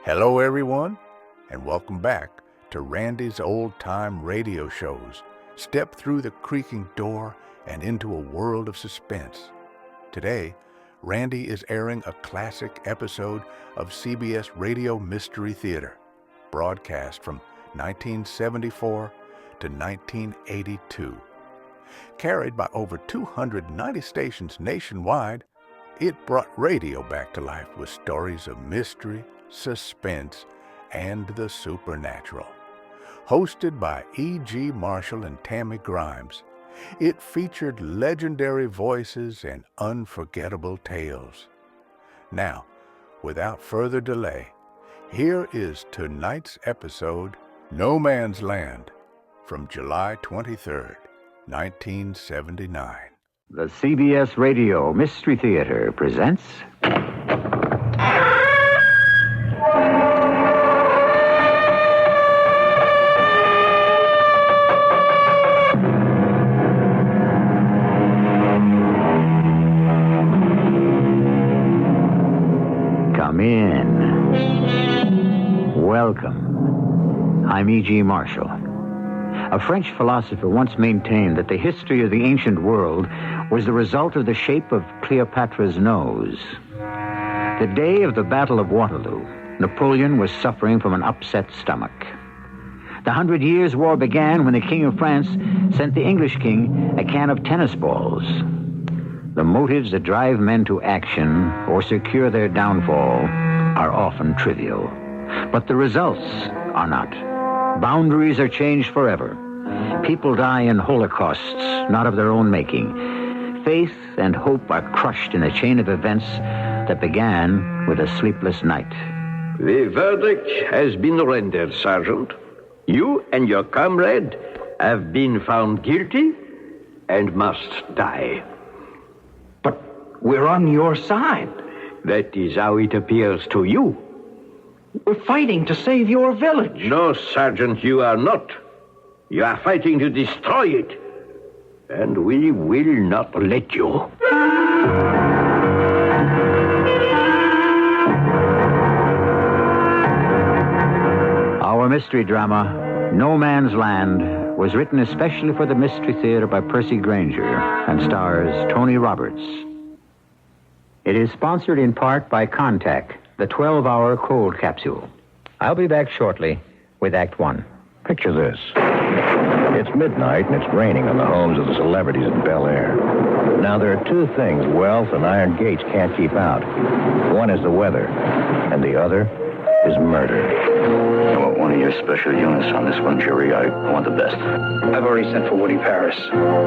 Hello, everyone, and welcome back to Randy's old-time radio shows. Step through the creaking door and into a world of suspense. Today, Randy is airing a classic episode of CBS Radio Mystery Theater, broadcast from 1974 to 1982. Carried by over 290 stations nationwide, it brought radio back to life with stories of mystery, suspense, and the supernatural. Hosted by E.G. Marshall and Tammy Grimes, it featured legendary voices and unforgettable tales. Now, without further delay, here is tonight's episode, No Man's Land, from July 23rd, 1979. The CBS Radio Mystery Theater presents... Come in. Welcome. I'm E.G. Marshall. A French philosopher once maintained that the history of the ancient world was the result of the shape of Cleopatra's nose. The day of the Battle of Waterloo, Napoleon was suffering from an upset stomach. The 100 Years' War began when the King of France sent the English king a can of tennis balls. The motives that drive men to action or secure their downfall are often trivial. But the results are not. Boundaries are changed forever. People die in holocausts, not of their own making. Faith and hope are crushed in a chain of events that began with a sleepless night. The verdict has been rendered, Sergeant. You and your comrade have been found guilty and must die. But we're on your side. That is how it appears to you. We're fighting to save your village. No, Sergeant, you are not. You are fighting to destroy it. And we will not let you. Our mystery drama, No Man's Land, was written especially for the Mystery Theater by Percy Granger and stars Tony Roberts. It is sponsored in part by Contact, the 12-hour cold capsule. I'll be back shortly with Act One. Picture this. It's midnight and it's raining on the homes of the celebrities in Bel Air. Now, there are two things wealth and iron gates can't keep out. One is the weather, and the other is murder. I want one of your special units on this one, Jerry. I want the best. I've already sent for Woody Paris.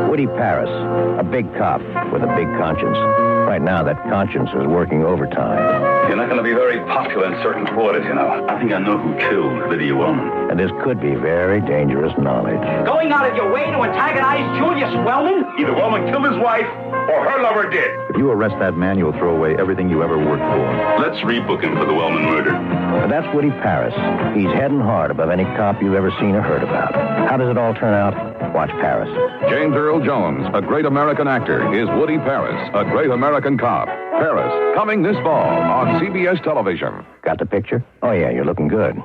Woody Paris, a big cop with a big conscience. Right now, that conscience is working overtime. You're not going to be very popular in certain quarters, you know. I think I know who killed Lydia Wellman. And this could be very dangerous knowledge. Going out of your way to antagonize Julius Wellman? Either Wellman killed his wife or her lover did. If you arrest that man, you'll throw away everything you ever worked for. Let's rebook him for the Wellman murder. But that's Woody Paris. He's heading hard above any cop you've ever seen or heard about. How does it all turn out? Watch Paris. James Earl Jones, a great American actor, is Woody Paris, a great American cop. Paris, coming this fall on CBS television. Got the picture? Oh, yeah, you're looking good.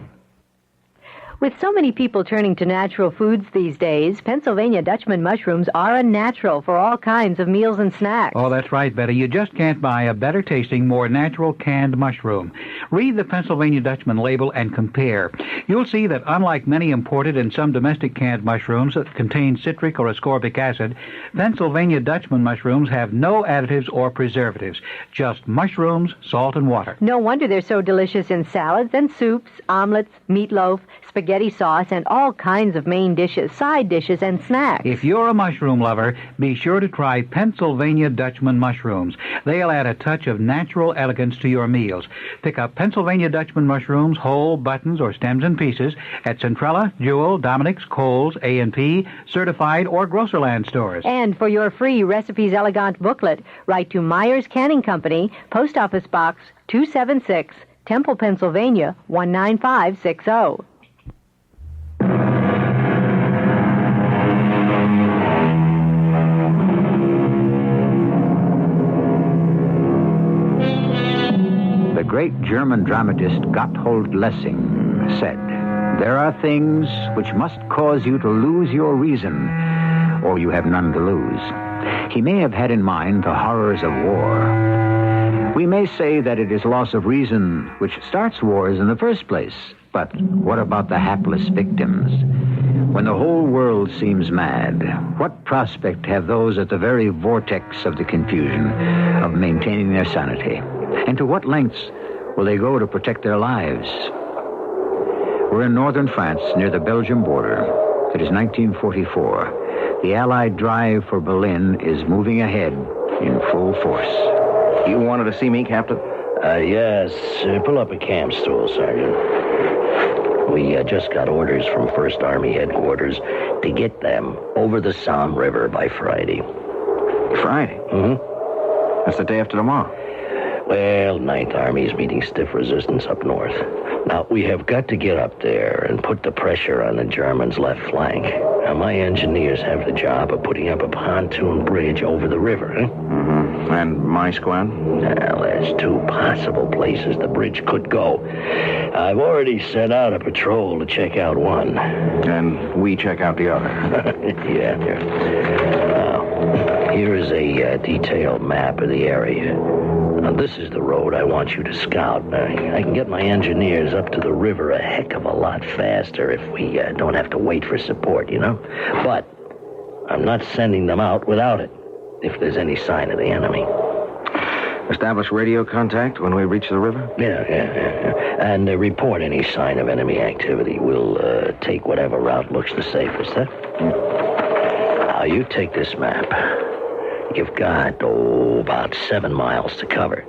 With so many people turning to natural foods these days, Pennsylvania Dutchman mushrooms are a natural for all kinds of meals and snacks. Oh, that's right, Betty. You just can't buy a better-tasting, more natural canned mushroom. Read the Pennsylvania Dutchman label and compare. You'll see that unlike many imported and some domestic canned mushrooms that contain citric or ascorbic acid, Pennsylvania Dutchman mushrooms have no additives or preservatives, just mushrooms, salt, and water. No wonder they're so delicious in salads and soups, omelets, meatloaf, spaghetti sauce, and all kinds of main dishes, side dishes, and snacks. If you're a mushroom lover, be sure to try Pennsylvania Dutchman mushrooms. They'll add a touch of natural elegance to your meals. Pick up Pennsylvania Dutchman mushrooms, whole, buttons, or stems and pieces at Centrella, Jewel, Dominic's, Kohl's, A&P, Certified, or Grocerland stores. And for your free Recipes Elegant booklet, write to Myers Canning Company, Post Office Box 276, Temple, Pennsylvania 19560. great German dramatist Gotthold Lessing said, "There are things which must cause you to lose your reason, or you have none to lose." He may have had in mind the horrors of war. We may say that it is loss of reason which starts wars in the first place, but what about the hapless victims? When the whole world seems mad, what prospect have those at the very vortex of the confusion of maintaining their sanity? And to what lengths will they go to protect their lives? We're in northern France, near the Belgian border. It is 1944. The Allied drive for Berlin is moving ahead in full force. You wanted to see me, Captain? Yes. Pull up a camp stool, Sergeant. We just got orders from 1st Army headquarters to get them over the Somme River by Friday. Friday? Mm-hmm. That's the day after tomorrow. Well, 9th Army is meeting stiff resistance up north. Now, we have got to get up there and put the pressure on the Germans' left flank. Now, my engineers have the job of putting up a pontoon bridge over the river, huh? Mm-hmm. And my squad? Well, there's 2 possible places the bridge could go. I've already sent out a patrol to check out one. And we check out the other. Yeah. Now, here is a detailed map of the area. Now, this is the road I want you to scout. I can get my engineers up to the river a heck of a lot faster if we don't have to wait for support, you know? But I'm not sending them out without it, if there's any sign of the enemy. Establish radio contact when we reach the river? Yeah. And report any sign of enemy activity. We'll take whatever route looks the safest, huh? Now, you take this map. You've got, about 7 miles to cover.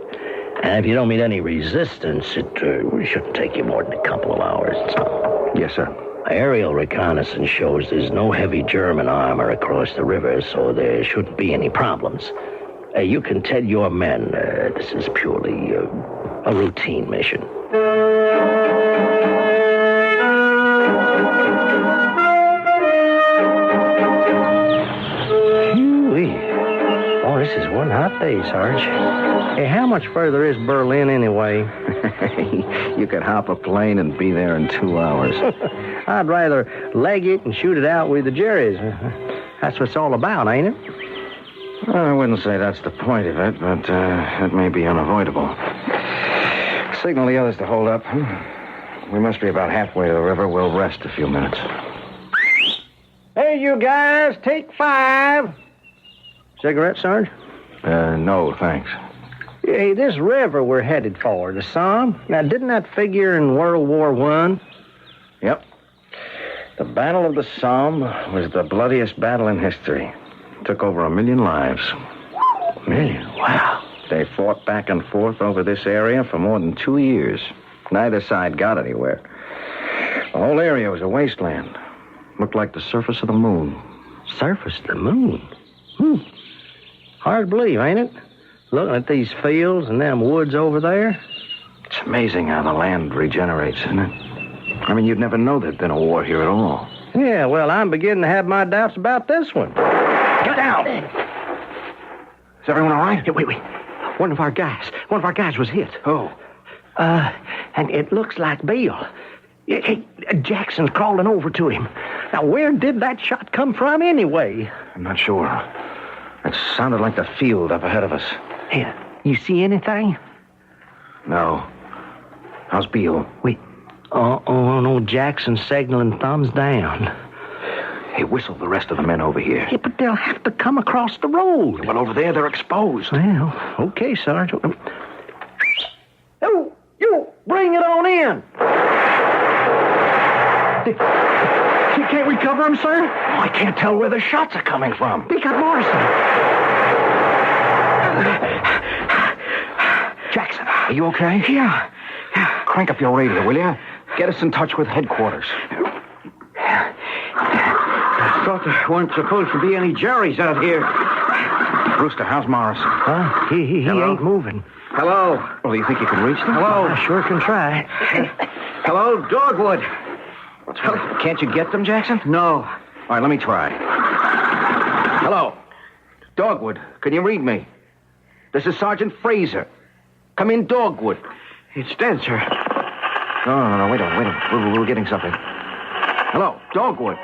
And if you don't meet any resistance, it shouldn't take you more than a couple of hours. So. Yes, sir. Aerial reconnaissance shows there's no heavy German armor across the river, so there shouldn't be any problems. You can tell your men this is purely a routine mission. This is one hot day, Sarge. Hey, how much further is Berlin anyway? You could hop a plane and be there in 2 hours. I'd rather leg it and shoot it out with the Jerry's. That's what it's all about, ain't it? Well, I wouldn't say that's the point of it, but it may be unavoidable. Signal the others to hold up. We must be about halfway to the river. We'll rest a few minutes. Hey, you guys, take 5. Cigarette, Sarge? No, thanks. Hey, this river we're headed for, the Somme. Now, didn't that figure in World War I? Yep. The Battle of the Somme was the bloodiest battle in history. It took over 1 million lives. 1 million? Wow. They fought back and forth over this area for more than 2 years. Neither side got anywhere. The whole area was a wasteland. Looked like the surface of the moon. Surface of the moon? Hard to believe, ain't it? Looking at these fields and them woods over there. It's amazing how the land regenerates, isn't it? I mean, you'd never know there'd been a war here at all. Yeah, well, I'm beginning to have my doubts about this one. Get down! Is everyone all right? Hey, wait. One of our guys was hit. Oh. And it looks like Bill. Hey, Jackson's crawling over to him. Now, where did that shot come from anyway? I'm not sure. It sounded like the field up ahead of us. Hey, you see anything? No. How's Beale? No, Jackson signaling thumbs down. Hey, whistle the rest of the men over here. Yeah, but they'll have to come across the road. Well, over there, they're exposed. Well, okay, Sarge. Oh, you, bring it on in. Can't we cover him, sir? Oh, I can't tell where the shots are coming from. They got Morrison. Jackson, are you okay? Yeah. Crank up your radio, will you? Get us in touch with headquarters. I thought there weren't supposed to be any Jerry's out here. Brewster, how's Morrison? He ain't moving. Hello. Well, you think you can reach them? Hello. I sure can try. Hello, Dogwood. Can't you get them, Jackson? No. All right, let me try. Hello. Dogwood, can you read me? This is Sergeant Fraser. Come in, Dogwood. It's dead, sir. No, wait a minute. We're getting something. Hello, Dogwood.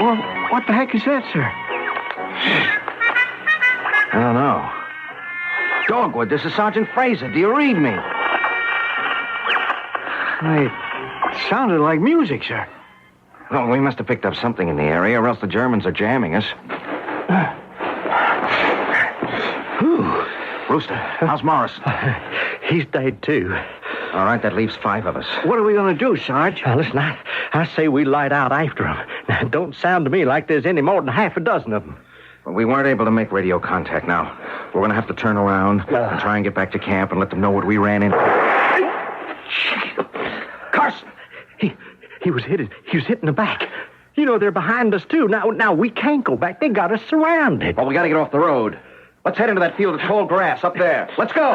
Well, what the heck is that, sir? I don't know. Dogwood, this is Sergeant Fraser. Do you read me? It sounded like music, sir. Well, we must have picked up something in the area, or else the Germans are jamming us. Rooster, how's Morris? He's dead, too. All right, that leaves 5 of us. What are we going to do, Sarge? Listen, I say we light out after them. Now, it don't sound to me like there's any more than half a dozen of them. Well, we weren't able to make radio contact now. We're going to have to turn around and try and get back to camp and let them know what we ran in. Carson! He was hit. He was hit in the back. You know, they're behind us, too. Now, we can't go back. They got us surrounded. Well, we got to get off the road. Let's head into that field of tall grass up there. Let's go!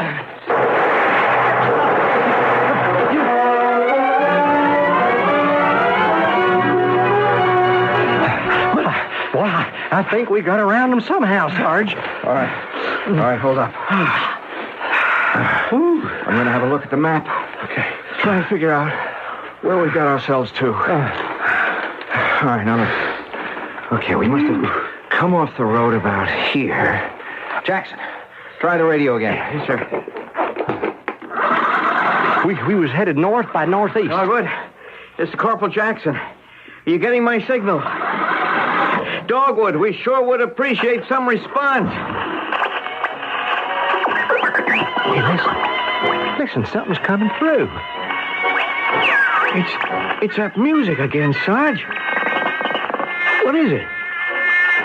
Well, I think we got around them somehow, Sarge. All right, hold up. I'm going to have a look at the map. Okay. Try and figure out where we got ourselves to. All right, now look. Okay, we must have come off the road about here. Jackson, try the radio again. Yes, sir. We was headed north by northeast. Oh, good. This is Corporal Jackson. Are you getting my signal? Dogwood, we sure would appreciate some response. Hey, listen, something's coming through. It's that music again, Sarge. What is it?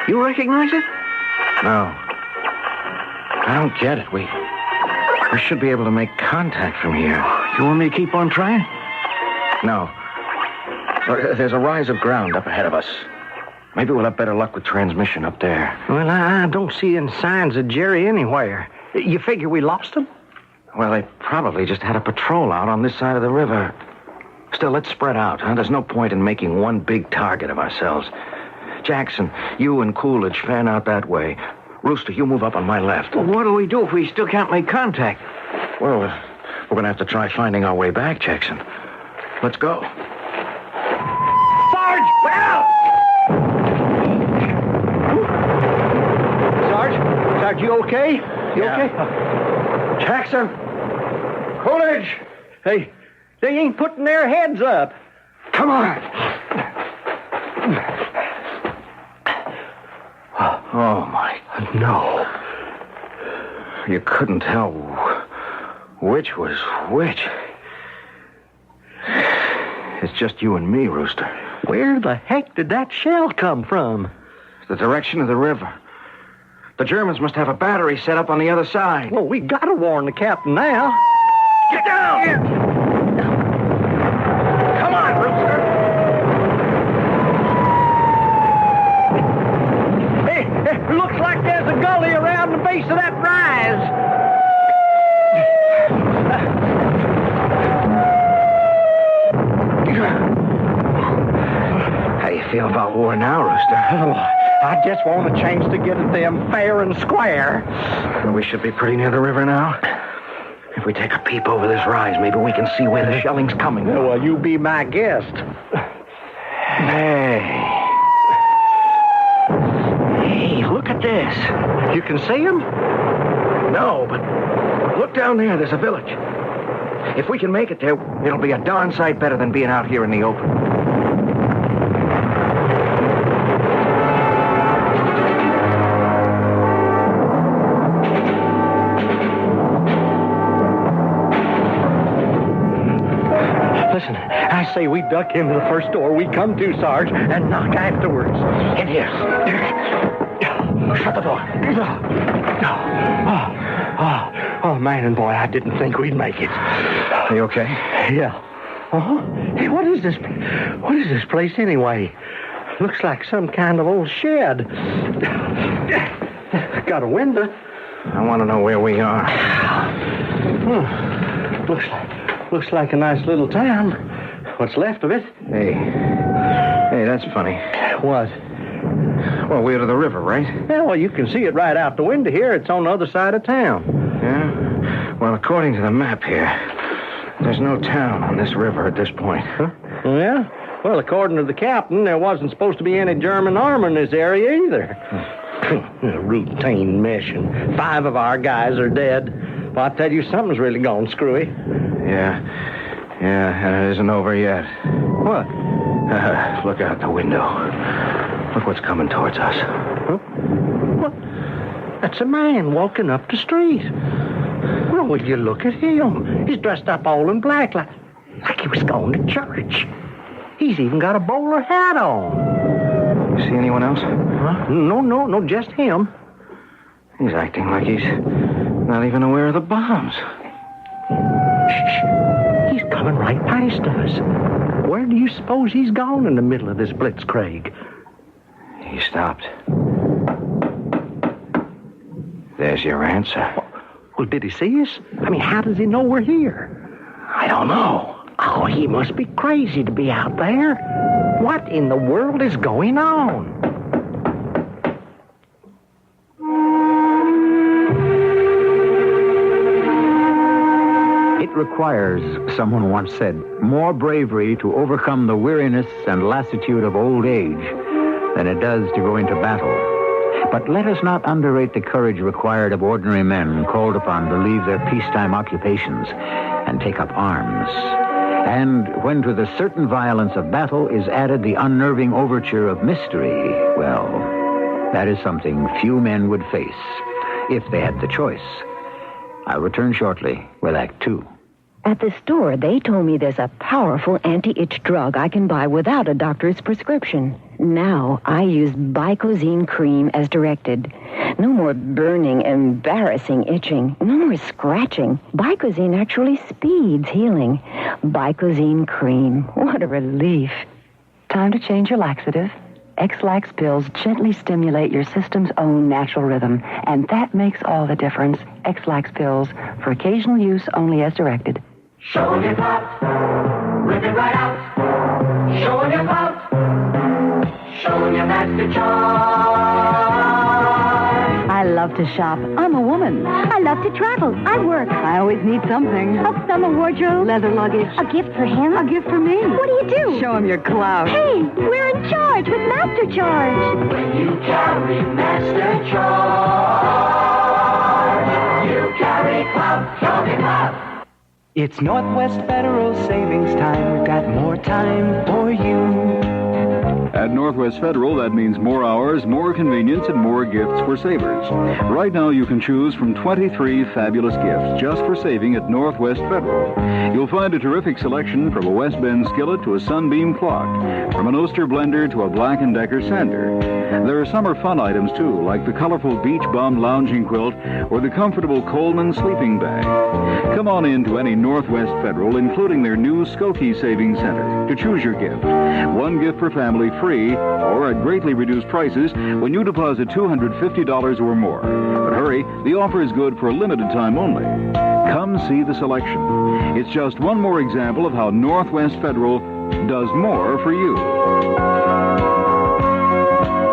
You recognize it? No. I don't get it. We should be able to make contact from here. You want me to keep on trying? No. There's a rise of ground up ahead of us. Maybe we'll have better luck with transmission up there. Well, I don't see any signs of Jerry anywhere. You figure we lost him? Well, they probably just had a patrol out on this side of the river. Still, let's spread out, huh? There's no point in making one big target of ourselves. Jackson, you and Coolidge fan out that way. Rooster, you move up on my left. Well, what do we do if we still can't make contact? Well, we're going to have to try finding our way back, Jackson. Let's go. Sarge! Well! Sarge, you okay? You okay? Jackson! Coolidge! Hey, they ain't putting their heads up. Come on! Oh, my... No. You couldn't tell which was which. It's just you and me, Rooster. Where the heck did that shell come from? The direction of the river. The Germans must have a battery set up on the other side. Well, we gotta warn the captain now. Get down! Come on, Rooster! Hey, it looks like there's a gully around the base of that rise. How do you feel about war now, Rooster? Oh, I just want a chance to get at them fair and square. We should be pretty near the river now. If we take a peep over this rise, maybe we can see where the shelling's coming from. Well, you be my guest. Hey, Look at this. You can see him? no, but look down there. There's a village. If we can make it there, it'll be a darn sight better than being out here in the open. Listen, I say we duck into the first door we come to, Sarge, and knock afterwards. In here. Shut the door. Oh, man and boy, I didn't think we'd make it. Are you okay? Yeah. Uh-huh. Hey, what is this? What is this place anyway? Looks like some kind of old shed. Got a window. I want to know where we are. Looks like a nice little town. What's left of it? Hey, that's funny. What? Well, we're to the river, right? Yeah, well, you can see it right out the window here. It's on the other side of town. Yeah? Well, according to the map here, there's no town on this river at this point. Huh? Yeah? Well, according to the captain, there wasn't supposed to be any German armor in this area either. Routine mission. 5 of our guys are dead. Well, I tell you, something's really gone screwy. Yeah, and it isn't over yet. What? Look out the window. Look what's coming towards us. Huh? What? That's a man walking up the street. Well, will you look at him? He's dressed up all in black, like he was going to church. He's even got a bowler hat on. You see anyone else? Huh? No, just him. He's acting like he's not even aware of the bombs. Shh. He's coming right past us. Where do you suppose he's gone in the middle of this blitzkrieg? He stopped. There's your answer. Well, did he see us? I mean, how does he know we're here? I don't know. Oh, he must be crazy to be out there. What in the world is going on? It requires, someone once said, more bravery to overcome the weariness and lassitude of old age than it does to go into battle. But let us not underrate the courage required of ordinary men called upon to leave their peacetime occupations and take up arms. And when to the certain violence of battle is added the unnerving overture of mystery, well, that is something few men would face if they had the choice. I'll return shortly with Act 2. At the store, they told me there's a powerful anti-itch drug I can buy without a doctor's prescription. Now, I use Bicozine cream as directed. No more burning, embarrassing itching. No more scratching. Bicozine actually speeds healing. Bicozine cream. What a relief. Time to change your laxative. X-Lax pills gently stimulate your system's own natural rhythm, and that makes all the difference. X-Lax pills, for occasional use only as directed. Show your pot, rip it right out. Show your pot, show your master charm. I love to shop. I'm a woman. I love to travel. I work. I always need something. A summer wardrobe. Leather luggage. A gift for him. A gift for me. What do you do? Show him your clout. Hey, we're in charge with Master Charge. When you carry Master Charge, you carry clout. Show me clout. It's Northwest Federal Savings Time. We've got more time for you. At Northwest Federal, that means more hours, more convenience, and more gifts for savers. Right now, you can choose from 23 fabulous gifts just for saving at Northwest Federal. You'll find a terrific selection from a West Bend skillet to a Sunbeam clock, from an Oster blender to a Black & Decker sander. There are summer fun items, too, like the colorful Beach Bum lounging quilt or the comfortable Coleman sleeping bag. Come on in to any Northwest Federal, including their new Skokie Savings Center, to choose your gift. One gift per family free or at greatly reduced prices when you deposit $250 or more. But hurry, the offer is good for a limited time only. Come see the selection. It's just one more example of how Northwest Federal does more for you.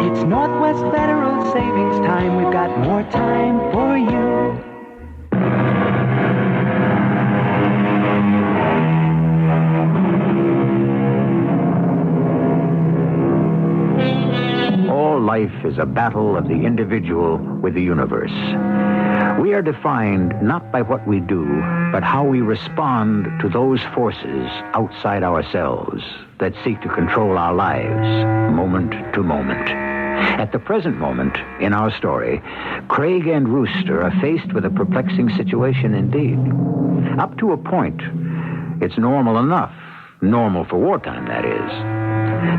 It's Northwest Federal Savings Time. We've got more time for you. All life is a battle of the individual with the universe. We are defined not by what we do, but how we respond to those forces outside ourselves that seek to control our lives, moment to moment. At the present moment, in our story, Craig and Rooster are faced with a perplexing situation indeed. Up to a point, it's normal enough. Normal for wartime, that is.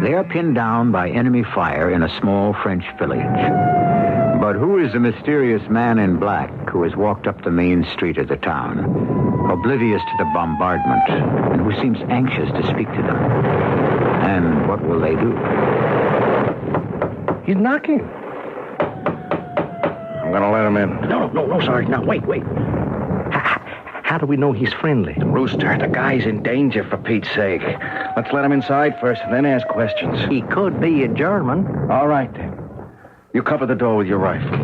They are pinned down by enemy fire in a small French village. But who is the mysterious man in black who has walked up the main street of the town, oblivious to the bombardment, and who seems anxious to speak to them? And what will they do? He's knocking. I'm going to let him in. No, Sarge. Now, wait. How do we know he's friendly? Rooster, the guy's in danger, for Pete's sake. Let's let him inside first and then ask questions. He could be a German. All right, then. You cover the door with your rifle.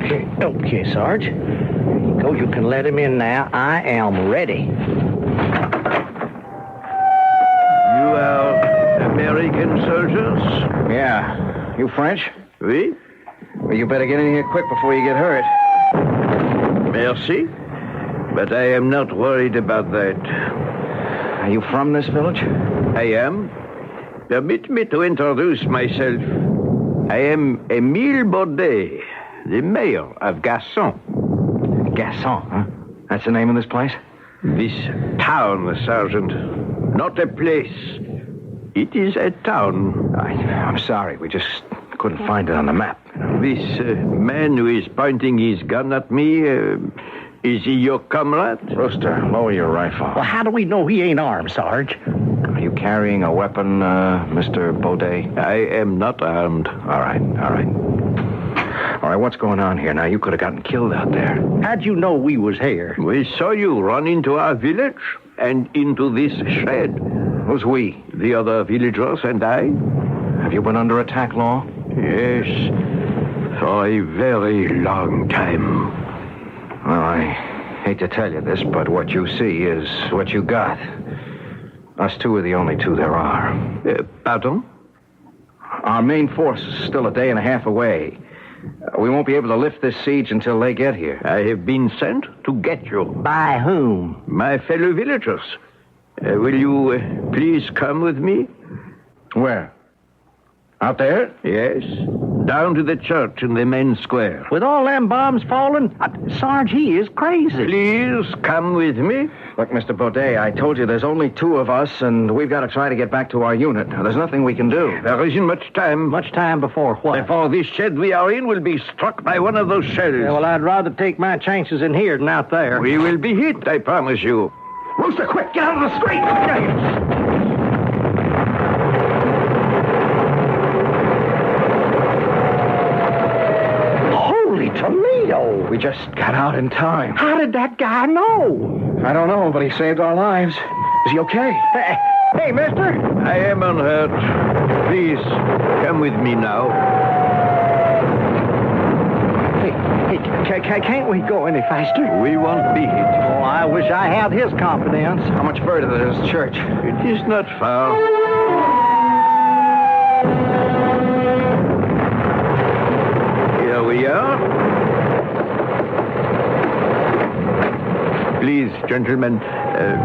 Okay, Sarge. Go, you can let him in now. I am ready. You are American soldiers? Yeah. You French? Oui. Well, you better get in here quick before you get hurt. Merci. But I am not worried about that. Are you from this village? I am. Permit me to introduce myself. I am Émile Baudet, the mayor of Gasson. Gasson, huh? That's the name of this place? This town, Sergeant. Not a place. It is a town. I'm sorry. We just couldn't find it on the map. This man who is pointing his gun at me, is he your comrade? Rooster, lower your rifle. Well, how do we know he ain't armed, Sarge? Are you carrying a weapon, Mr. Baudet? I am not armed. All right. All right, what's going on here? Now, you could have gotten killed out there. How'd you know we was here? We saw you run into our village and into this shed. Who's we? The other villagers and I. Have you been under attack long? Yes, for a very long time. Well, I hate to tell you this, but what you see is what you got. Us two are the only two there are. Pardon? Our main force is still a day and a half away. We won't be able to lift this siege until they get here. I have been sent to get you. By whom? My fellow villagers. Will you please come with me? Where? Out there? Yes. Down to the church in the main square. With all them bombs falling? Sarge, he is crazy. Please come with me. Look, Mr. Baudet, I told you there's only two of us, and we've got to try to get back to our unit. Now, there's nothing we can do. There isn't much time. Much time before what? Before this shed we are in will be struck by one of those shells. Yeah, well, I'd rather take my chances in here than out there. We will be hit, I promise you. Rooster, quick, get out of the street! Holy Toledo! We just got out in time. How did that guy know? I don't know, but he saved our lives. Is he okay? Hey, mister! I am unhurt. Please, come with me now. Hey, can't we go any faster? We won't be hit. Oh, I wish I had his confidence. How much further is the church? It is not far. Here we are. Please, gentlemen,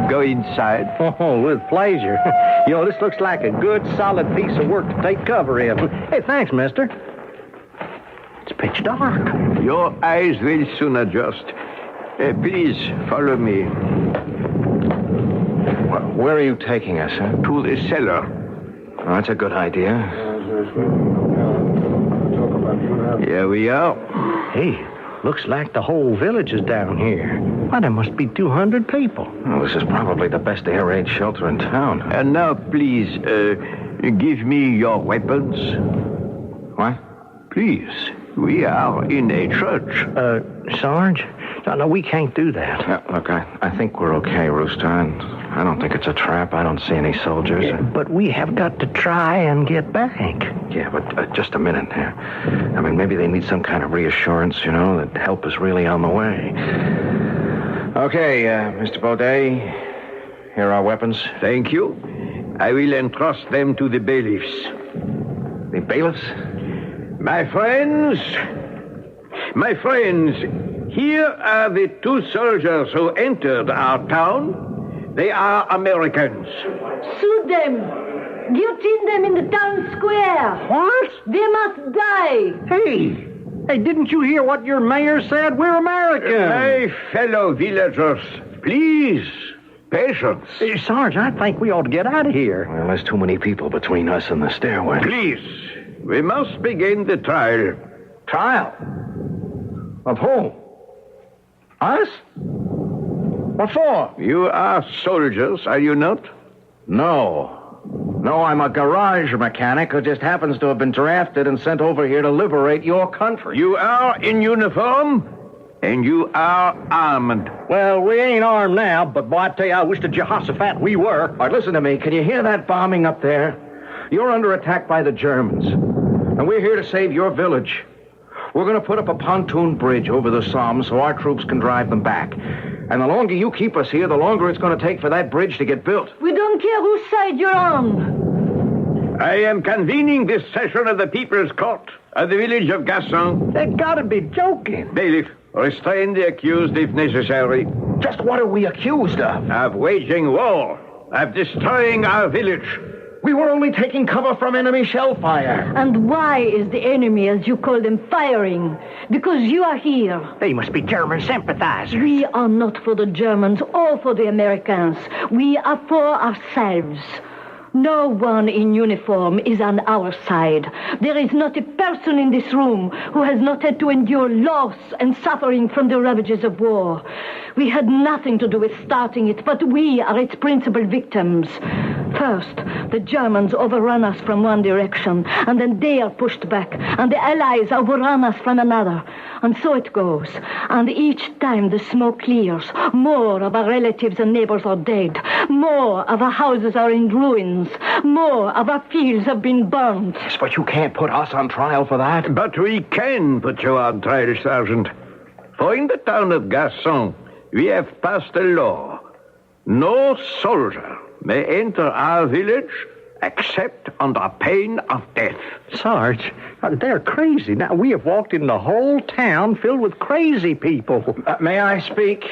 go inside. Oh, with pleasure. This looks like a good, solid piece of work to take cover in. Hey, thanks, mister. It's pitch dark. Your eyes will soon adjust. Please, follow me. Where are you taking us, huh? To the cellar. Oh, that's a good idea. Here we are. Hey, looks like the whole village is down here. Why, there must be 200 people. Well, this is probably the best air raid shelter in town. And now, please, give me your weapons. What? Please. We are in a church. Sarge? No, we can't do that. Yeah, look, I think we're okay, Rooster. I don't think it's a trap. I don't see any soldiers. Yeah, but we have got to try and get back. Yeah, but just a minute here. I mean, maybe they need some kind of reassurance, that help is really on the way. Okay, Mr. Baudet, here are our weapons. Thank you. I will entrust them to the bailiffs. The bailiffs? My friends, here are the two soldiers who entered our town. They are Americans. Shoot them! Guillotine them in the town square! What? They must die! Hey, didn't you hear what your mayor said? We're Americans. My fellow villagers, please, patience. Sarge, I think we ought to get out of here. Well, there's too many people between us and the stairway. Please, we must begin the trial. Trial? Of whom? Us? What for? You are soldiers, are you not? No, I'm a garage mechanic who just happens to have been drafted and sent over here to liberate your country. You are in uniform, and you are armed. Well, we ain't armed now, but boy, I tell you, I wish to Jehoshaphat we were. All right, listen to me. Can you hear that bombing up there? You're under attack by the Germans, and we're here to save your village. We're going to put up a pontoon bridge over the Somme so our troops can drive them back. And the longer you keep us here, the longer it's going to take for that bridge to get built. We don't care whose side you're on. I am convening this session of the People's Court at the village of Gasson. They gotta be joking. Bailiff, restrain the accused if necessary. Just what are we accused of? Of waging war, of destroying our village. We were only taking cover from enemy shell fire. And why is the enemy, as you call them, firing? Because you are here. They must be German sympathizers. We are not for the Germans or for the Americans. We are for ourselves. No one in uniform is on our side. There is not a person in this room who has not had to endure loss and suffering from the ravages of war. We had nothing to do with starting it, but we are its principal victims. First, the Germans overrun us from one direction, and then they are pushed back, and the Allies overrun us from another. And so it goes. And each time the smoke clears, more of our relatives and neighbors are dead. More of our houses are in ruins. More of our fields have been burned. Yes, but you can't put us on trial for that. But we can put you on trial, Sergeant. For in the town of Gasson, we have passed a law. No soldier may enter our village except under pain of death. Sarge, they're crazy. Now, we have walked in the whole town filled with crazy people. May I speak?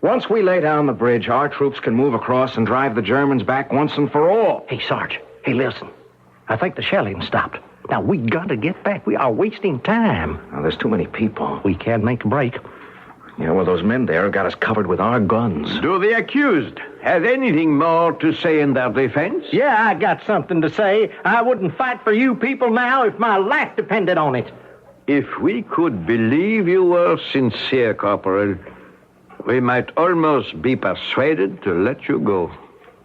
Once we lay down the bridge, our troops can move across and drive the Germans back once and for all. Hey, Sarge. Hey, listen. I think the shelling stopped. Now, we got to get back. We are wasting time. Now, there's too many people. We can't make a break. Yeah, well, those men there got us covered with our guns. Do the accused have anything more to say in their defense? Yeah, I got something to say. I wouldn't fight for you people now if my life depended on it. If we could believe you were sincere, Corporal, we might almost be persuaded to let you go.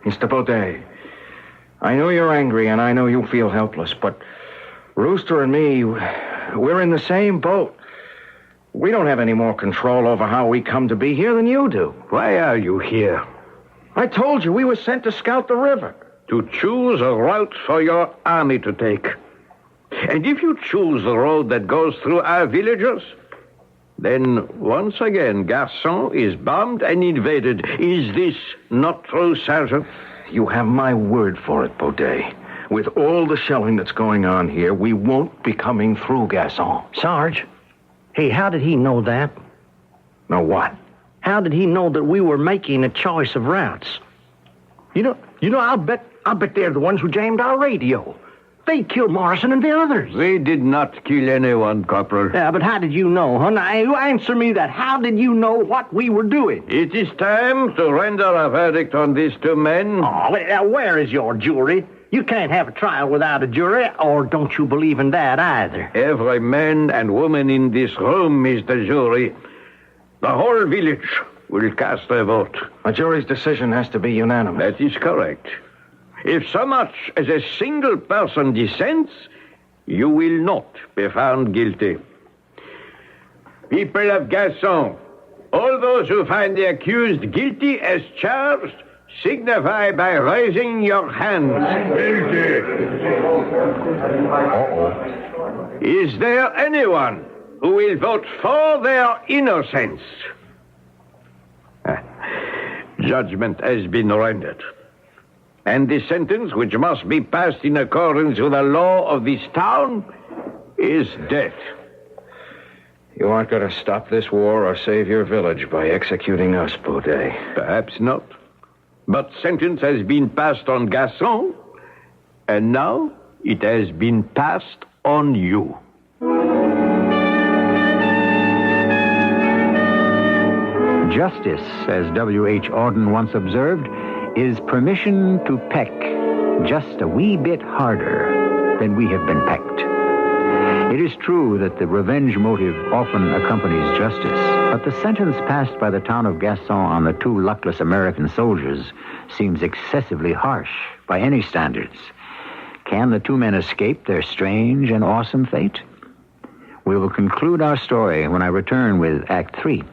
Mr. Baudet, I know you're angry and I know you feel helpless, but Rooster and me, we're in the same boat. We don't have any more control over how we come to be here than you do. Why are you here? I told you we were sent to scout the river. To choose a route for your army to take. And if you choose the road that goes through our villages, then once again Gasson is bombed and invaded. Is this not true, Sergeant? You have my word for it, Baudet. With all the shelling that's going on here, we won't be coming through Gasson. Sarge, hey, how did he know that? Know what? How did he know that we were making a choice of routes? You know, I'll bet they're the ones who jammed our radio. They killed Morrison and the others. They did not kill anyone, Corporal. Yeah, but how did you know, huh? Now, you answer me that. How did you know what we were doing? It is time to render a verdict on these two men. Oh, where is your jury? You can't have a trial without a jury, or don't you believe in that either? Every man and woman in this room is the jury. The whole village will cast a vote. A jury's decision has to be unanimous. That is correct. If so much as a single person dissents, you will not be found guilty. People of Gasson, all those who find the accused guilty as charged, signify by raising your hands. Is there anyone who will vote for their innocence? Judgment has been rendered. And the sentence, which must be passed in accordance with the law of this town, is death. You aren't going to stop this war or save your village by executing us, Baudet. Perhaps not. But sentence has been passed on Gasson, and now it has been passed on you. Justice, as W.H. Auden once observed, is permission to peck just a wee bit harder than we have been pecked. It is true that the revenge motive often accompanies justice, but the sentence passed by the town of Gasson on the two luckless American soldiers seems excessively harsh by any standards. Can the two men escape their strange and awesome fate? We will conclude our story when I return with Act 3.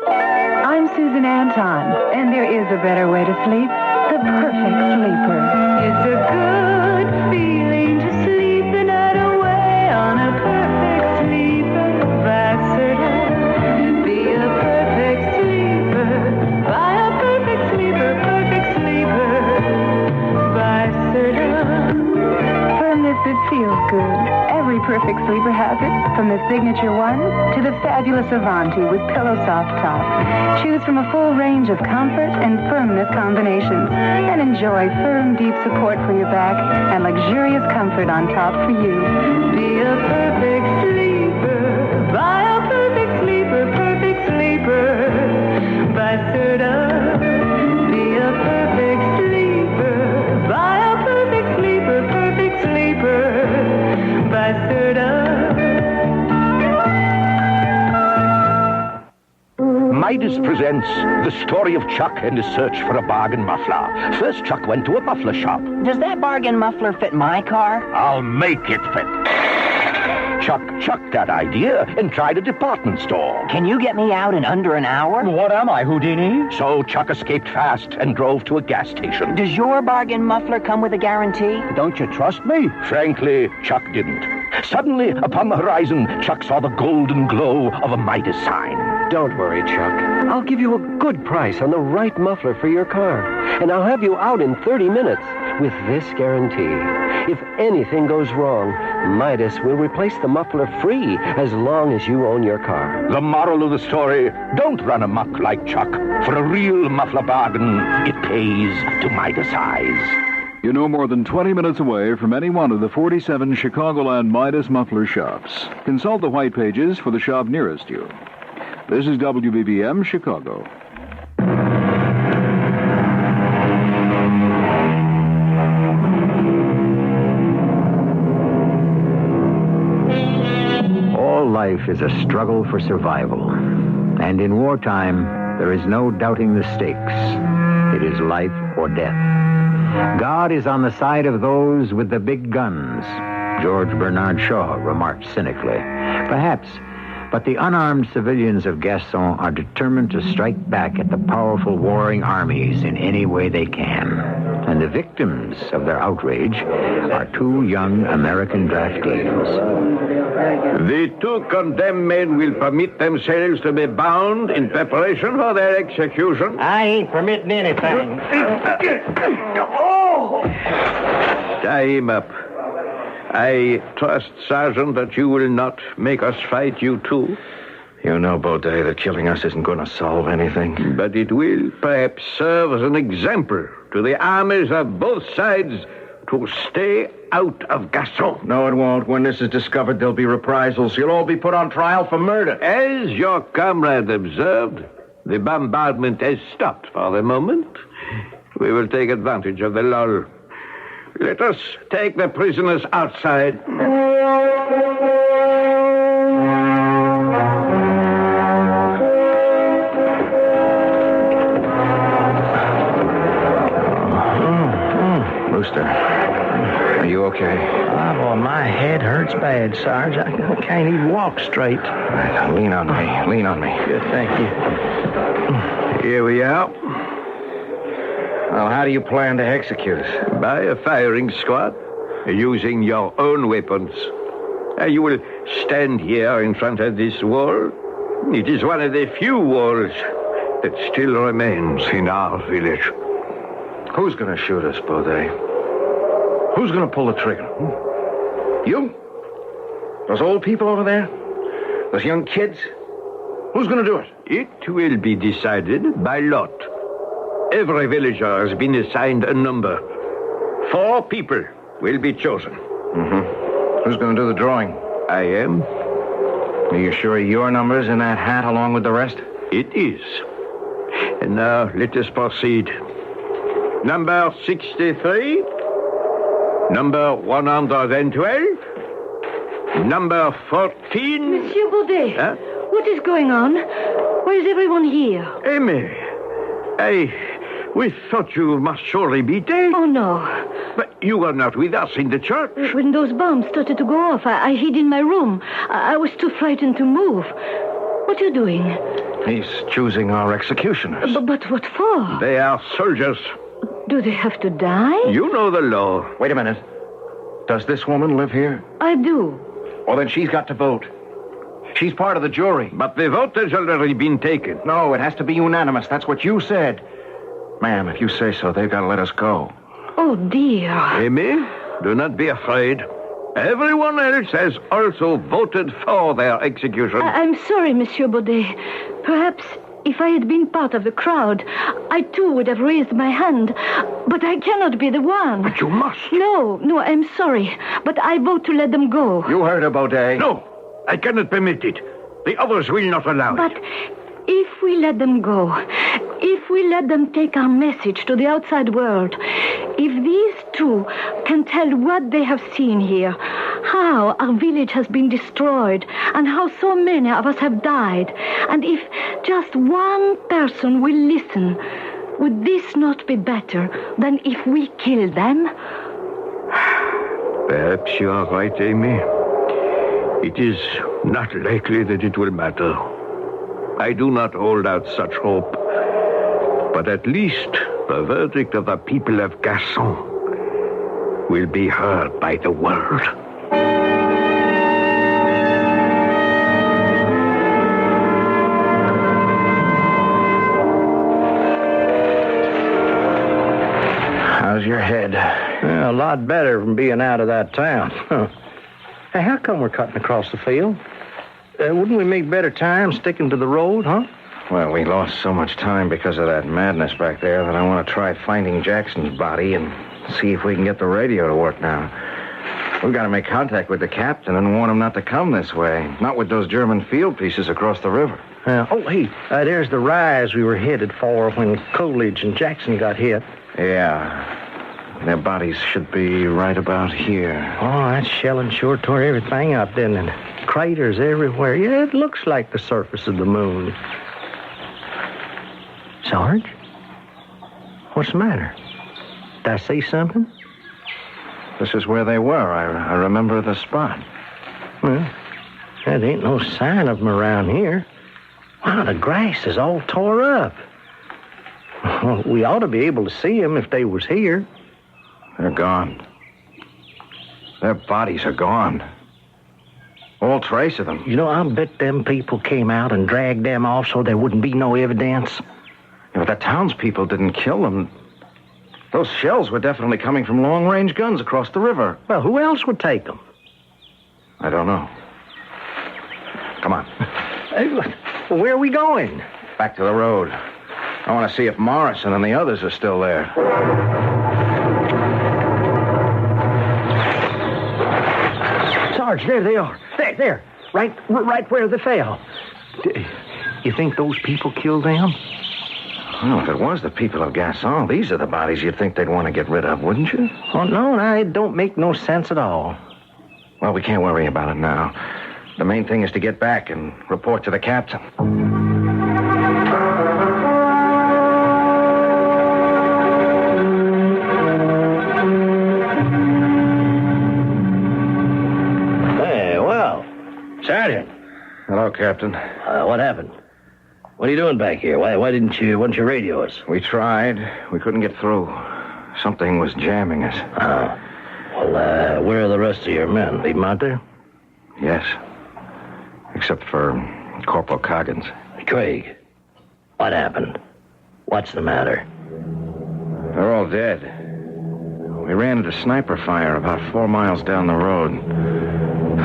I'm Susan Anton, and there is a better way to sleep. The perfect sleeper. It's a good feeling to sleep the night away on a perfect feels good. Every perfect sleeper has it, from the Signature One to the fabulous Avanti with Pillow Soft Top. Choose from a full range of comfort and firmness combinations and enjoy firm, deep support for your back and luxurious comfort on top for you. Be a perfect sleeper. Buy a perfect sleeper, perfect sleeper. By Serta. Be a perfect sleeper. Buy a perfect sleeper, perfect sleeper. By Serta. Midas presents the story of Chuck and his search for a bargain muffler. First, Chuck went to a muffler shop. Does that bargain muffler fit my car? I'll make it fit. Chuck chucked that idea and tried a department store. Can you get me out in under an hour? What am I, Houdini? So Chuck escaped fast and drove to a gas station. Does your bargain muffler come with a guarantee? Don't you trust me? Frankly, Chuck didn't. Suddenly, upon the horizon, Chuck saw the golden glow of a Midas sign. Don't worry, Chuck. I'll give you a good price on the right muffler for your car. And I'll have you out in 30 minutes with this guarantee. If anything goes wrong, Midas will replace the muffler free as long as you own your car. The moral of the story, don't run amok like Chuck. For a real muffler bargain, it pays to Midas eyes. You're no more than 20 minutes away from any one of the 47 Chicagoland Midas muffler shops. Consult the white pages for the shop nearest you. This is WBBM Chicago. All life is a struggle for survival. And in wartime, there is no doubting the stakes. It is life or death. God is on the side of those with the big guns, George Bernard Shaw remarked cynically. Perhaps, but the unarmed civilians of Gaston are determined to strike back at the powerful warring armies in any way they can. And the victims of their outrage are two young American draftees. The two condemned men will permit themselves to be bound in preparation for their execution. I ain't permitting anything. Tie him up. I trust, Sergeant, that you will not make us fight you too. You know, Baudet, that killing us isn't going to solve anything. But it will perhaps serve as an example to the armies of both sides to stay out of Gaston. No, it won't. When this is discovered, there'll be reprisals. You'll all be put on trial for murder. As your comrade observed, the bombardment has stopped for the moment. We will take advantage of the lull. Let us take the prisoners outside. Rooster, are you okay? Oh, boy, my head hurts bad, Sarge. I can't even walk straight. All right, now lean on me. Lean on me. Good, thank you. Here we are. Well, how do you plan to execute us? By a firing squad, using your own weapons. You will stand here in front of this wall. It is one of the few walls that still remains in our village. Who's going to shoot us, Baudet? Who's going to pull the trigger? You? Those old people over there? Those young kids? Who's going to do it? It will be decided by lot. Every villager has been assigned a number. 4 people will be chosen. Mm-hmm. Who's going to do the drawing? I am. Are you sure your number's in that hat along with the rest? It is. And now let us proceed. Number 63. Number 112. Number 14. Monsieur Baudet. Huh? What is going on? Why is everyone here? Aimee. We thought you must surely be dead. Oh, no. But you were not with us in the church. When those bombs started to go off, I hid in my room. I was too frightened to move. What are you doing? He's choosing our executioners. But what for? They are soldiers. Do they have to die? You know the law. Wait a minute. Does this woman live here? I do. Well, then she's got to vote. She's part of the jury. But the vote has already been taken. No, it has to be unanimous. That's what you said. Ma'am, if you say so, they've got to let us go. Oh, dear. Aimee, do not be afraid. Everyone else has also voted for their execution. I'm sorry, Monsieur Baudet. Perhaps if I had been part of the crowd, I too would have raised my hand. But I cannot be the one. But you must. No, I'm sorry. But I vote to let them go. You heard her, Baudet. No, I cannot permit it. The others will not allow But it. if we let them go, if we let them take our message to the outside world, if these two can tell what they have seen here, how our village has been destroyed, and how so many of us have died, and if just one person will listen, would this not be better than if we kill them? Perhaps you are right, Amy. It is not likely that it will matter. I do not hold out such hope. But at least the verdict of the people of Gasson will be heard by the world. How's your head? A lot better from being out of that town. Hey, how come we're cutting across the field? Wouldn't we make better time sticking to the road, huh? Well, we lost so much time because of that madness back there that I want to try finding Jackson's body and see if we can get the radio to work now. We've got to make contact with the captain and warn him not to come this way. Not with those German field pieces across the river. There's the rise we were headed for when Coolidge and Jackson got hit. Yeah. Their bodies should be right about here. Oh, that shelling sure tore everything up, didn't it? Craters everywhere. Yeah, it looks like the surface of the moon. Sarge? What's the matter? Did I say something? This is where they were. I remember the spot. Well, there ain't no sign of them around here. Wow, the grass is all tore up. Well, we ought to be able to see them if they was here. They're gone. Their bodies are gone. All trace of them. You know, I'll bet them people came out and dragged them off so there wouldn't be no evidence. Yeah, but the townspeople didn't kill them. Those shells were definitely coming from long-range guns across the river. Well, who else would take them? I don't know. Come on. Hey, look, where are we going? Back to the road. I want to see if Morrison and the others are still there. Sarge, there they are. There. Right where they fell. You think those people killed them? Well, if it was the people of Gasson, these are the bodies you'd think they'd want to get rid of, wouldn't you? Oh, no, it don't make no sense at all. Well, we can't worry about it now. The main thing is to get back and report to the captain. Sergeant. Hello, Captain. What happened? What are you doing back here? Why didn't you radio us? We tried. We couldn't get through. Something was jamming us. Well, where are the rest of your men? Leave them out there? Yes. Except for Corporal Coggins. Craig, what happened? What's the matter? They're all dead. We ran into sniper fire about 4 miles down the road.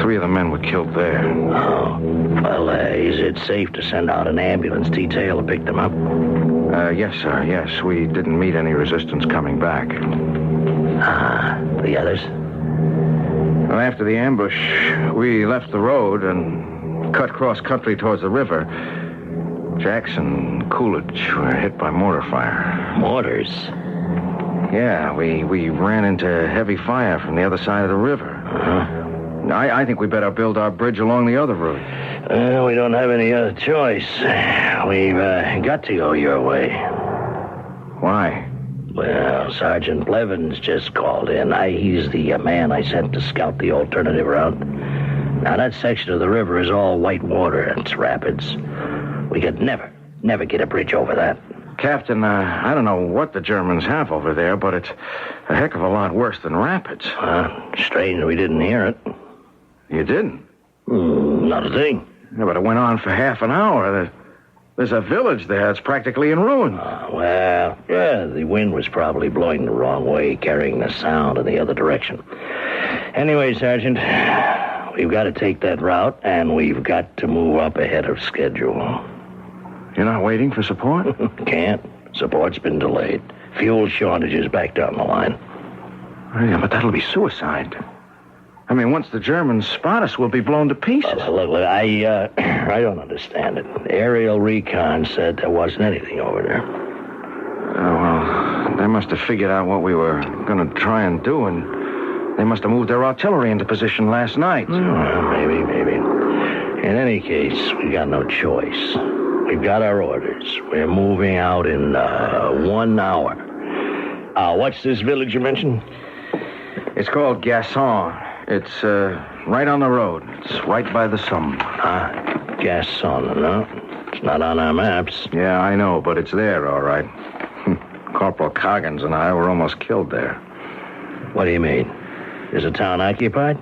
3 of the men were killed there. Oh. Well, is it safe to send out an ambulance detail to pick them up? Yes, sir, yes. We didn't meet any resistance coming back. The others? Well, after the ambush, we left the road and cut cross-country towards the river. Jackson and Coolidge were hit by mortar fire. Mortars? Yeah, we ran into heavy fire from the other side of the river. I think we better build our bridge along the other route. We don't have any other choice. We've got to go your way. Why? Well, Sergeant Blevins just called in. He's the man I sent to scout the alternative route. Now, that section of the river is all white water and it's rapids. We could never get a bridge over that. Captain, I don't know what the Germans have over there, but it's a heck of a lot worse than rapids. Strange we didn't hear it. You didn't? Not a thing. Yeah, but it went on for half an hour. There's a village there. It's practically in ruins. The wind was probably blowing the wrong way, carrying the sound in the other direction. Anyway, Sergeant, we've got to take that route, and we've got to move up ahead of schedule. You're not waiting for support? Can't. Support's been delayed. Fuel shortages back down the line. Oh, yeah, but that'll be suicide. I mean, once the Germans spot us, we'll be blown to pieces. Look, I don't understand it. Aerial recon said there wasn't anything over there. Oh, well, they must have figured out what we were going to try and do, and they must have moved their artillery into position last night. Well, maybe. In any case, we got no choice. We've got our orders. We're moving out in 1 hour. What's this village you mentioned? It's called Gasson. It's right on the road. It's right by the Somme. Gasson, no? It's not on our maps. Yeah, I know, but it's there, all right. Corporal Coggins and I were almost killed there. What do you mean? Is the town occupied?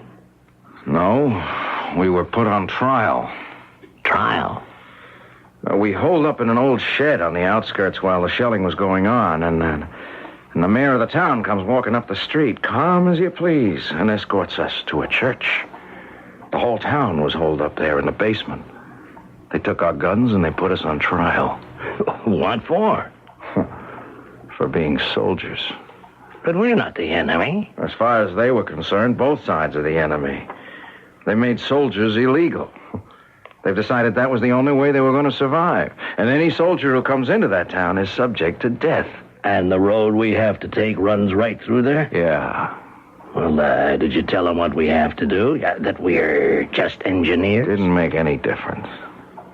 No, we were put on trial. Trial? We holed up in an old shed on the outskirts while the shelling was going on, and the mayor of the town comes walking up the street, calm as you please, and escorts us to a church. The whole town was holed up there in the basement. They took our guns and they put us on trial. What for? For being soldiers. But we're not the enemy. As far as they were concerned, both sides are the enemy. They made soldiers illegal. They've decided that was the only way they were going to survive. And any soldier who comes into that town is subject to death. And the road we have to take runs right through there? Yeah. Well, did you tell them what we have to do? That we're just engineers? Didn't make any difference.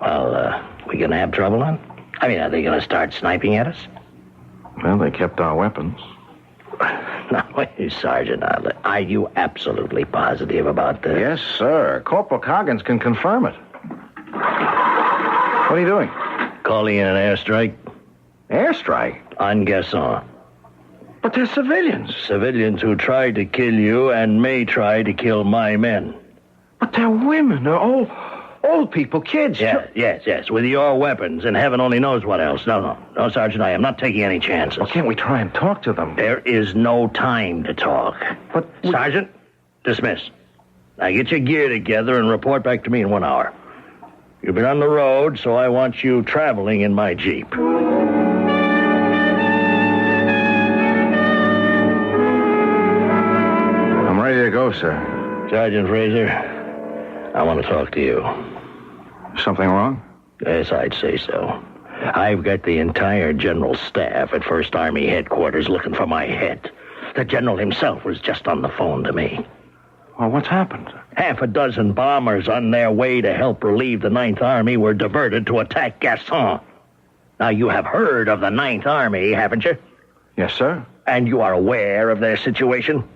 Well, we gonna have trouble then? I mean, are they gonna start sniping at us? Well, they kept our weapons. Now, wait, Sergeant, are you absolutely positive about this? Yes, sir. Corporal Coggins can confirm it. What are you doing? Calling in an airstrike. Airstrike? On Gasson. But they're civilians. Civilians who tried to kill you and may try to kill my men. But they're women. They're old people, kids. Yes, with your weapons, and heaven only knows what else. No, Sergeant, I am not taking any chances. Well, can't we try and talk to them? There is no time to talk. But Sergeant, dismiss. Now get your gear together and report back to me in 1 hour. You've been on the road, so I want you traveling in my Jeep. I'm ready to go, sir. Sergeant Fraser, I want to talk to you. Something wrong? Yes, I'd say so. I've got the entire general staff at 1st Army headquarters looking for my head. The general himself was just on the phone to me. Well, what's happened? 6 bombers on their way to help relieve the 9th Army were diverted to attack Gasson. Now, you have heard of the 9th Army, haven't you? Yes, sir. And you are aware of their situation?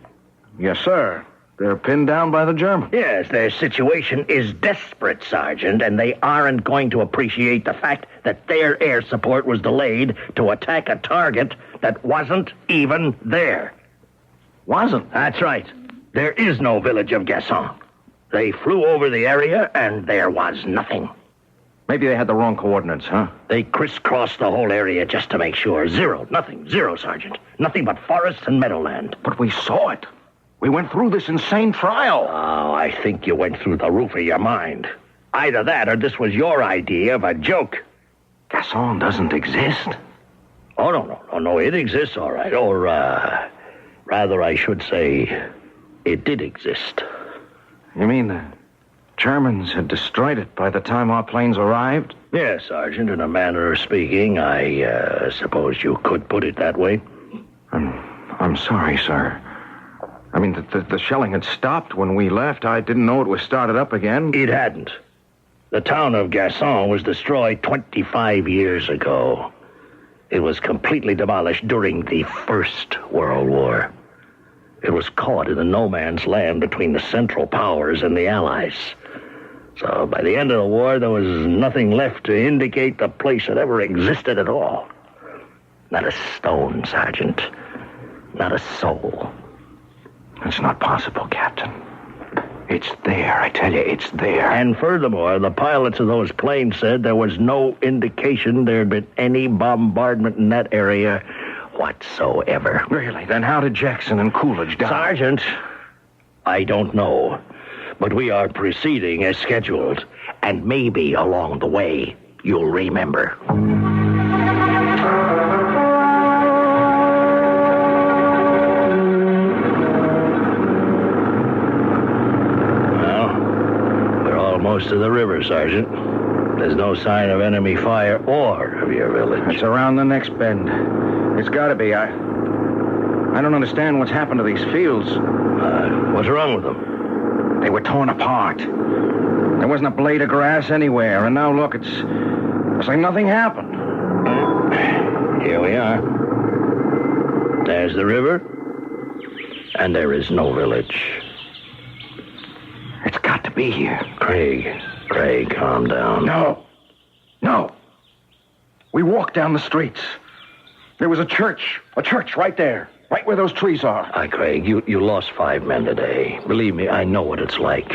Yes, sir. They're pinned down by the Germans. Yes, their situation is desperate, Sergeant, and they aren't going to appreciate the fact that their air support was delayed to attack a target that wasn't even there. Wasn't? That's right. There is no village of Gasson. They flew over the area, and there was nothing. Maybe they had the wrong coordinates, huh? They crisscrossed the whole area just to make sure. Zero, Sergeant. Nothing but forests and meadowland. But we saw it. We went through this insane trial. Oh, I think you went through the roof of your mind. Either that or this was your idea of a joke. Gasson doesn't exist. Oh, no, it exists, all right. Or, rather, I should say, it did exist. You mean the Germans had destroyed it by the time our planes arrived? Yes, Sergeant, in a manner of speaking, I suppose you could put it that way. I'm sorry, sir. I mean, the shelling had stopped when we left. I didn't know it was started up again. It hadn't. The town of Gasson was destroyed 25 years ago. It was completely demolished during the First World War. It was caught in the no-man's land between the Central Powers and the Allies. So by the end of the war, there was nothing left to indicate the place had ever existed at all. Not a stone, Sergeant. Not a soul. It's not possible, Captain. It's there, I tell you, it's there. And furthermore, the pilots of those planes said there was no indication there had been any bombardment in that area whatsoever. Really? Then how did Jackson and Coolidge die? Sergeant, I don't know. But we are proceeding as scheduled. And maybe along the way, you'll remember. Almost to the river, Sergeant. There's no sign of enemy fire or of your village. It's around the next bend. It's got to be. I don't understand what's happened to these fields. What's wrong with them? They were torn apart. There wasn't a blade of grass anywhere, and now look, it's like nothing happened. Here we are. There's the river, and there is no village. It's got to be here. Craig, calm down. No. We walked down the streets. There was a church right there, right where those trees are. Craig, you lost 5 men today. Believe me, I know what it's like.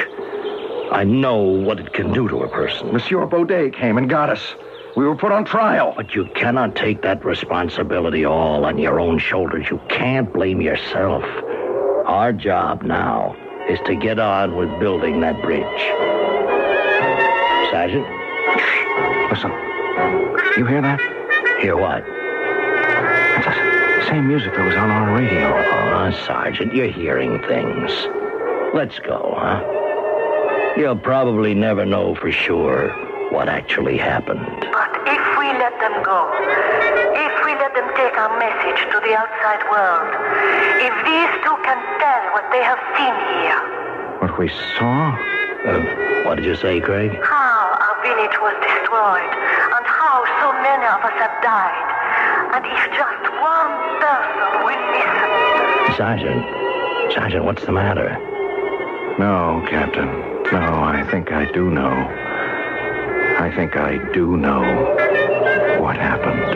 I know what it can do to a person. Monsieur Baudet came and got us. We were put on trial. But you cannot take that responsibility all on your own shoulders. You can't blame yourself. Our job now is to get on with building that bridge. Sergeant? Listen. You hear that? Hear what? That's the same music that was on our radio. Sergeant, you're hearing things. Let's go, huh? You'll probably never know for sure what actually happened. But if we let them go, if we let them take our message to the outside world, if these two can tell what they have seen here. What we saw? What did you say, Craig? How our village was destroyed, and how so many of us have died. And if just one person will listen. Sergeant, what's the matter? No, Captain. No, I think I do know. I think I do know what happened.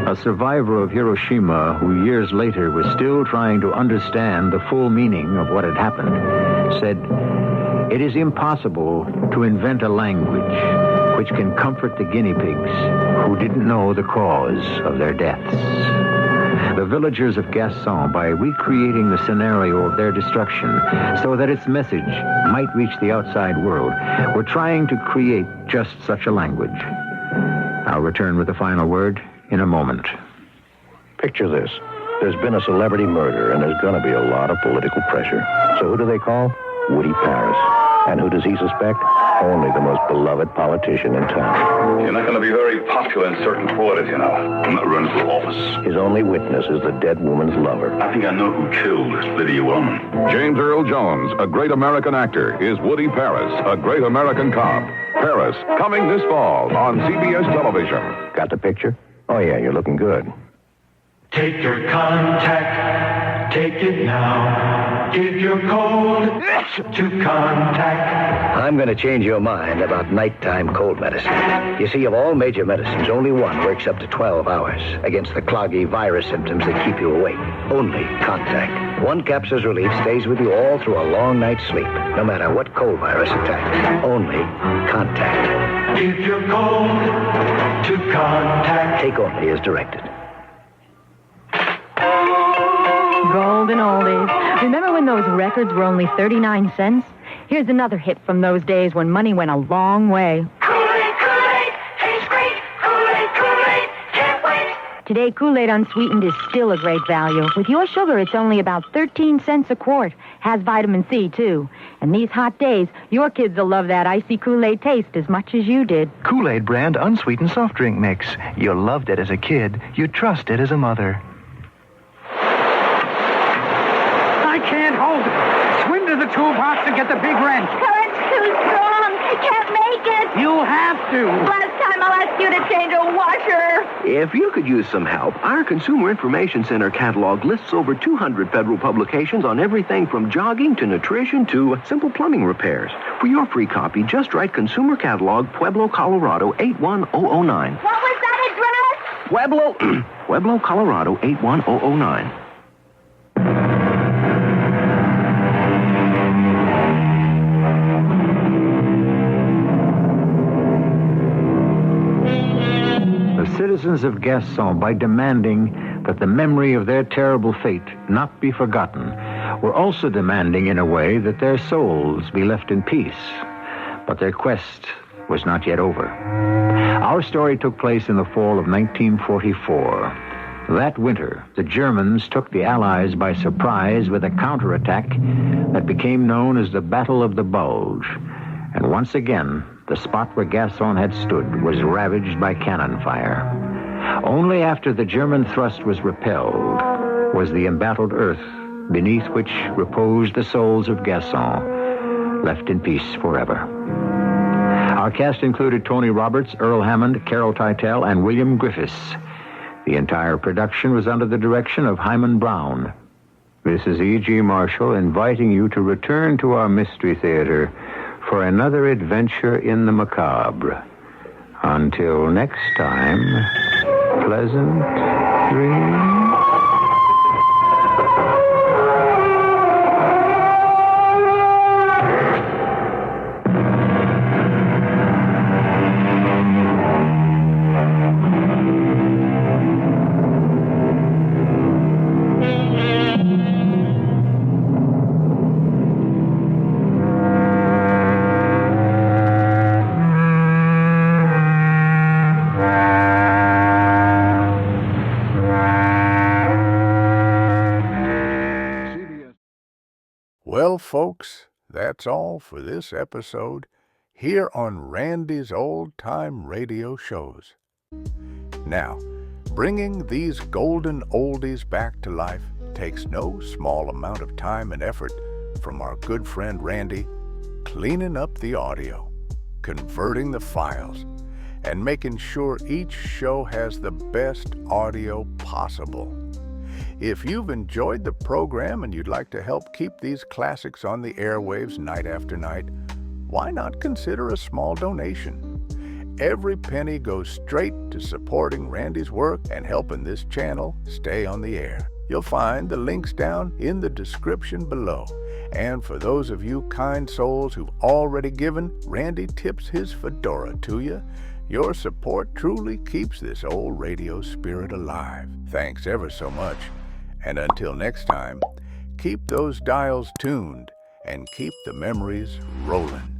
A survivor of Hiroshima who years later was still trying to understand the full meaning of what had happened, said, "It is impossible to invent a language which can comfort the guinea pigs who didn't know the cause of their deaths." The villagers of Gasson, by recreating the scenario of their destruction so that its message might reach the outside world, were trying to create just such a language. I'll return with the final word in a moment. Picture this. There's been a celebrity murder, and there's going to be a lot of political pressure. So who do they call? Woody Paris. And who does he suspect? Only the most beloved politician in town. You're not going to be very popular in certain quarters, you know. I'm not running for office. His only witness is the dead woman's lover. I think I know who killed Lydia Wellman. James Earl Jones, a great American actor, is Woody Paris, a great American cop. Paris, coming this fall on CBS television. Got the picture? Oh, yeah, you're looking good. Take your contact, take it now. Give your code to contact. I'm going to change your mind about nighttime cold medicine. You see, of all major medicines, only one works up to 12 hours against the cloggy virus symptoms that keep you awake. Only Contact. One capsule's relief stays with you all through a long night's sleep, no matter what cold virus attacks. Only Contact. Give your code to Contact. Take only as directed. Golden oldies. Remember when those records were only 39 cents? Here's another hit from those days when money went a long way. Kool-Aid, Kool-Aid, tastes great. Kool-Aid, Kool-Aid, can't wait. Today, Kool-Aid unsweetened is still a great value. With your sugar, it's only about 13 cents a quart. Has vitamin C, too. And these hot days, your kids will love that icy Kool-Aid taste as much as you did. Kool-Aid brand unsweetened soft drink mix. You loved it as a kid. You trust it as a mother. I can't hold it. Swim to the toolbox and get the big wrench. Current's too strong. Can't make it. You'll have to. Last time I'll ask you to change a washer. If you could use some help, our Consumer Information Center catalog lists over 200 federal publications on everything from jogging to nutrition to simple plumbing repairs. For your free copy, just write Consumer Catalog, Pueblo, Colorado, 81009. What was that address? Pueblo, Colorado, 81009. citizens of Gaston, by demanding that the memory of their terrible fate not be forgotten, were also demanding, in a way, that their souls be left in peace. But their quest was not yet over. Our story took place in the fall of 1944. That winter, the Germans took the Allies by surprise with a counterattack that became known as the Battle of the Bulge. And once again, the spot where Gaston had stood was ravaged by cannon fire. Only after the German thrust was repelled was the embattled earth beneath which reposed the souls of Gaston left in peace forever. Our cast included Tony Roberts, Earl Hammond, Carol Teitel, and William Griffis. The entire production was under the direction of Hyman Brown. This is E.G. Marshall inviting you to return to our Mystery Theater for another adventure in the macabre. Until next time, pleasant dreams. Well, folks, that's all for this episode here on Randy's Old Time Radio Shows. Now, bringing these golden oldies back to life takes no small amount of time and effort from our good friend Randy, cleaning up the audio, converting the files, and making sure each show has the best audio possible. If you've enjoyed the program and you'd like to help keep these classics on the airwaves night after night, why not consider a small donation? Every penny goes straight to supporting Randy's work and helping this channel stay on the air. You'll find the links down in the description below. And for those of you kind souls who've already given, Randy tips his fedora to you. Your support truly keeps this old radio spirit alive. Thanks ever so much. And until next time, keep those dials tuned and keep the memories rolling.